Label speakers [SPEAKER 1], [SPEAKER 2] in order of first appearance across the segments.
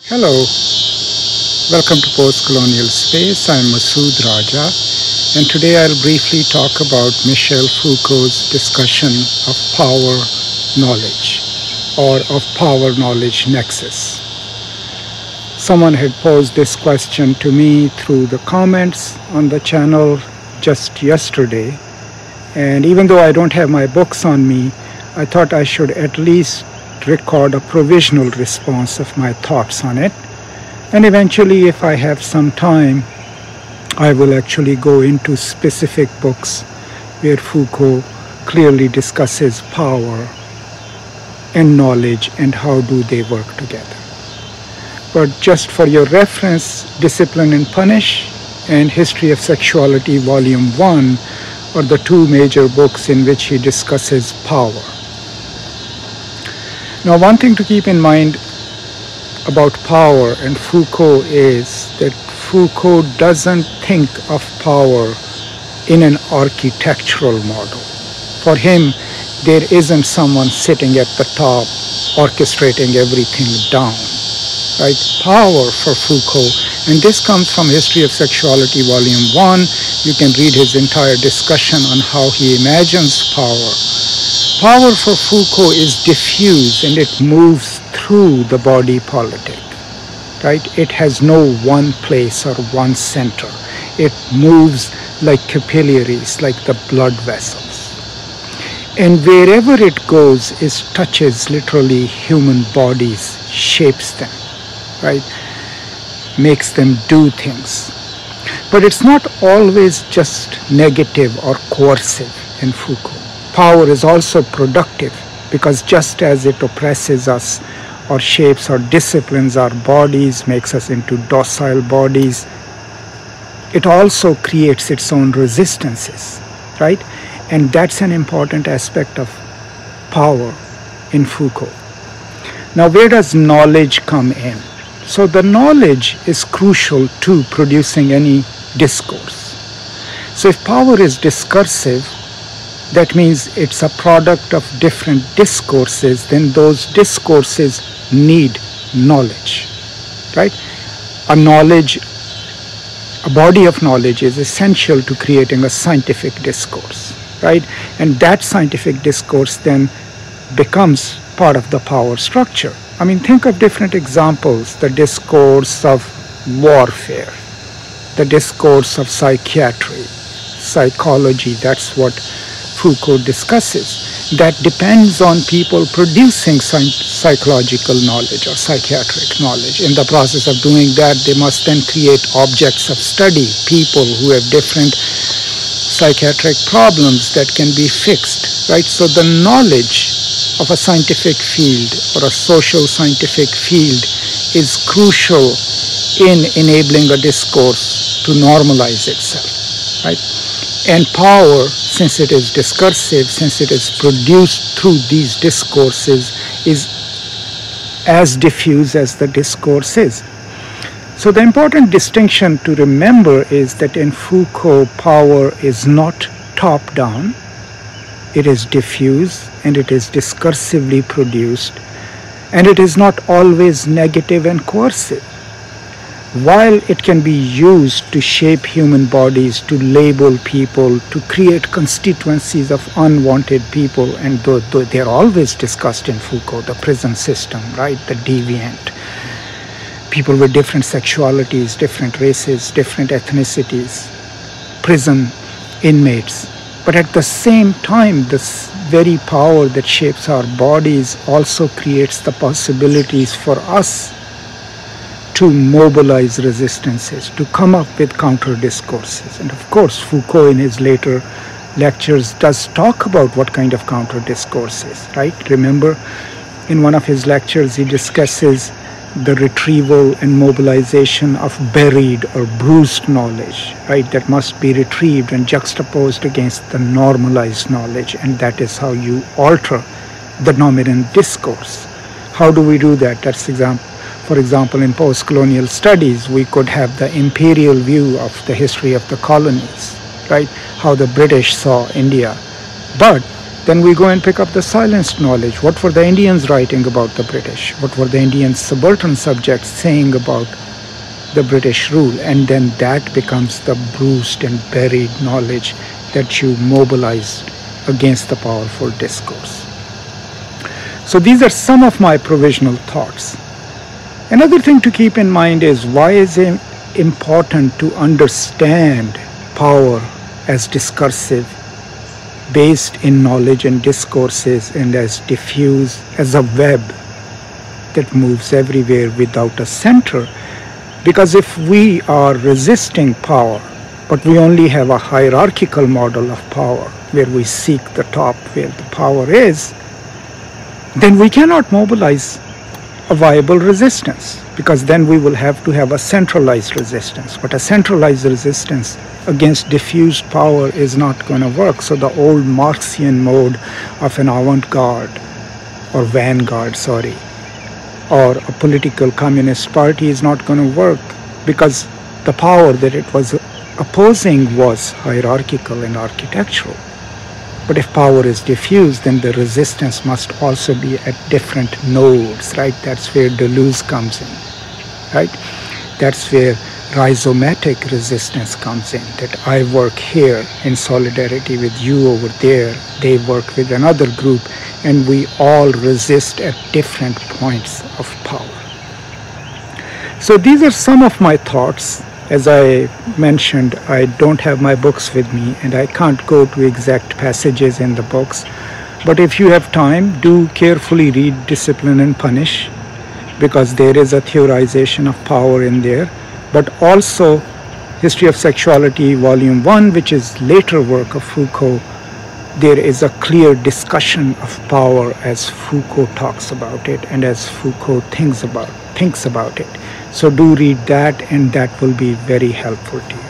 [SPEAKER 1] Hello, welcome to Post Colonial Space. I'm Masood Raja, and today I'll briefly talk about Michel Foucault's discussion of power knowledge or of power-knowledge nexus. Someone had posed this question to me through the comments on the channel just yesterday, and even though I don't have my books on me, I thought I should at least record a provisional response of my thoughts on it, and eventually, if I have some time, I will actually go into specific books where Foucault clearly discusses power and knowledge and how do they work together. But just for your reference, Discipline and Punish and History of Sexuality Volume 1 are the two major books in which he discusses power. Now, one thing to keep in mind about power and Foucault is that Foucault doesn't think of power in an architectural model. For him, there isn't someone sitting at the top orchestrating everything down. Right? Power for Foucault, and this comes from History of Sexuality Volume 1. You can read his entire discussion on how he imagines power. Power for Foucault is diffuse and it moves through the body politic, right? It has no one place or one center. It moves like capillaries, like the blood vessels. And wherever it goes, it touches literally human bodies, shapes them, right? Makes them do things. But it's not always just negative or coercive in Foucault. Power is also productive, because just as it oppresses us or shapes or disciplines our bodies, makes us into docile bodies, it also creates its own resistances, right? And that's an important aspect of power in Foucault. Now, where does knowledge come in? So the knowledge is crucial to producing any discourse. So if power is discursive, that means it's a product of different discourses, then those discourses need knowledge, right? A body of knowledge is essential to creating a scientific discourse, right? And that scientific discourse then becomes part of the power structure. I mean, think of different examples: the discourse of warfare, the discourse of psychiatry, psychology. That's what Foucault discusses. That depends on people producing psychological knowledge or psychiatric knowledge. In the process of doing that, they must then create objects of study, people who have different psychiatric problems that can be fixed, right? So the knowledge of a scientific field or a social scientific field is crucial in enabling a discourse to normalize itself, right? And power, since it is discursive, since it is produced through these discourses, is as diffuse as the discourse is. So the important distinction to remember is that in Foucault, power is not top-down, it is diffuse and it is discursively produced, and it is not always negative and coercive. While it can be used to shape human bodies, to label people, to create constituencies of unwanted people, and though they're always discussed in Foucault, the prison system, right, the deviant, people with different sexualities, different races, different ethnicities, prison inmates. But at the same time, this very power that shapes our bodies also creates the possibilities for us to mobilize resistances, to come up with counter discourses. And of course, Foucault in his later lectures does talk about what kind of counter discourses, right? Remember, in one of his lectures, he discusses the retrieval and mobilization of buried or bruised knowledge, right? That must be retrieved and juxtaposed against the normalized knowledge, and that is how you alter the dominant discourse. How do we do that? For example, in post-colonial studies, we could have the imperial view of the history of the colonies, right? How the British saw India. But Then we go and pick up the silenced knowledge. What were the Indians writing about the British? What were the Indian subaltern subjects saying about the British rule? And then that becomes the bruised and buried knowledge that you mobilize against the powerful discourse. So these are some of my provisional thoughts. Another thing to keep in mind is, why is it important to understand power as discursive, based in knowledge and discourses, and as diffuse as a web that moves everywhere without a center? Because if we are resisting power, but we only have a hierarchical model of power, where we seek the top where the power is, then we cannot mobilize a viable resistance, because then we will have to have a centralized resistance. But a centralized resistance against diffused power is not going to work. So the old Marxian mode of an avant-garde or vanguard, or a political communist party is not going to work, because the power that it was opposing was hierarchical and architectural. But if power is diffuse, then the resistance must also be at different nodes, right? That's where Deleuze comes in, right? That's where rhizomatic resistance comes in, that I work here in solidarity with you over there, they work with another group, and we all resist at different points of power. So these are some of my thoughts. As I mentioned, I don't have my books with me, and I can't go to exact passages in the books. But if you have time, do carefully read Discipline and Punish, because there is a theorization of power in there. But also History of Sexuality, Volume 1, which is later work of Foucault, there is a clear discussion of power as Foucault talks about it and as Foucault thinks about it. So do read that, and that will be very helpful to you.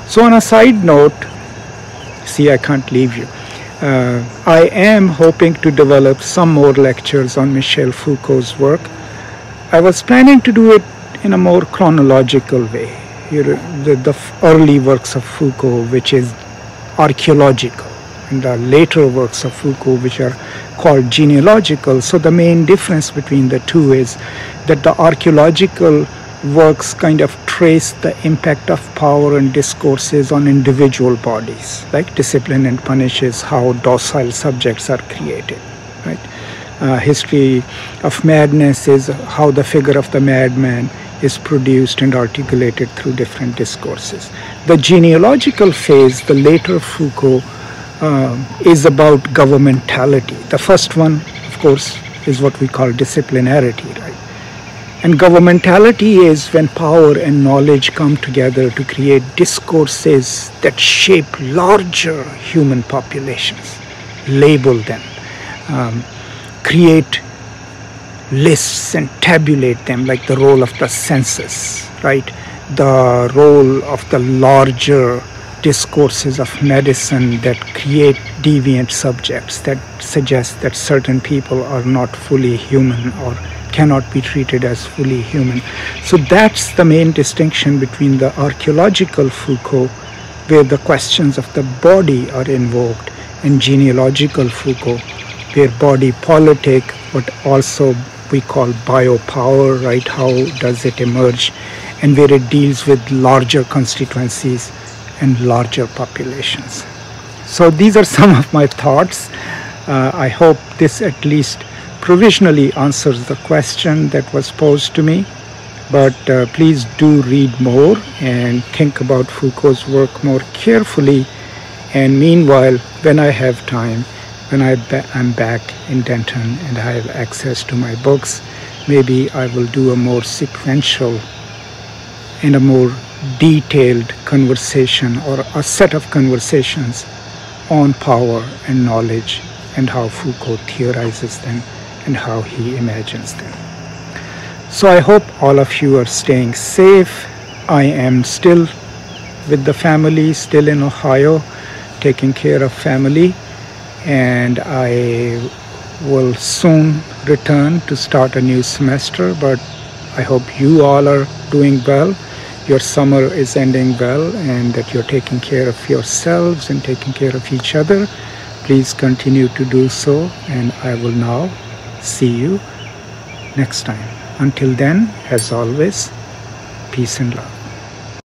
[SPEAKER 1] So on a side note, see, I can't leave you. I am hoping to develop some more lectures on Michel Foucault's work. I was planning to do it in a more chronological way. The early works of Foucault, which is archaeological, and the later works of Foucault, which are called genealogical. So the main difference between the two is that the archaeological works kind of trace the impact of power and discourses on individual bodies, like Discipline and Punish is how docile subjects are created, right? History of Madness is how the figure of the madman is produced and articulated through different discourses. The genealogical phase, the later Foucault, is about governmentality. The first one, of course, is what we call disciplinarity, right? And governmentality is when power and knowledge come together to create discourses that shape larger human populations, label them, create lists and tabulate them, like the role of the census, right? The role of the larger discourses of medicine that create deviant subjects, that suggest that certain people are not fully human or cannot be treated as fully human. So that's the main distinction between the archaeological Foucault, where the questions of the body are invoked, and genealogical Foucault, where body politic, but also we call biopower, right? How does it emerge? And where it deals with larger constituencies and larger populations. So these are some of my thoughts. I hope this at least provisionally answers the question that was posed to me. But please do read more and think about Foucault's work more carefully. And meanwhile, when I have time, when I'm back in Denton and I have access to my books, maybe I will do a more sequential and a more detailed conversation, or a set of conversations on power and knowledge and how Foucault theorizes them and how he imagines them. So I hope all of you are staying safe. I am still with the family, still in Ohio, taking care of family, and I will soon return to start a new semester, but I hope you all are doing well. Your summer is ending well, and that you're taking care of yourselves and taking care of each other. Please continue to do so, and I will now see you next time. Until then, as always, peace and love.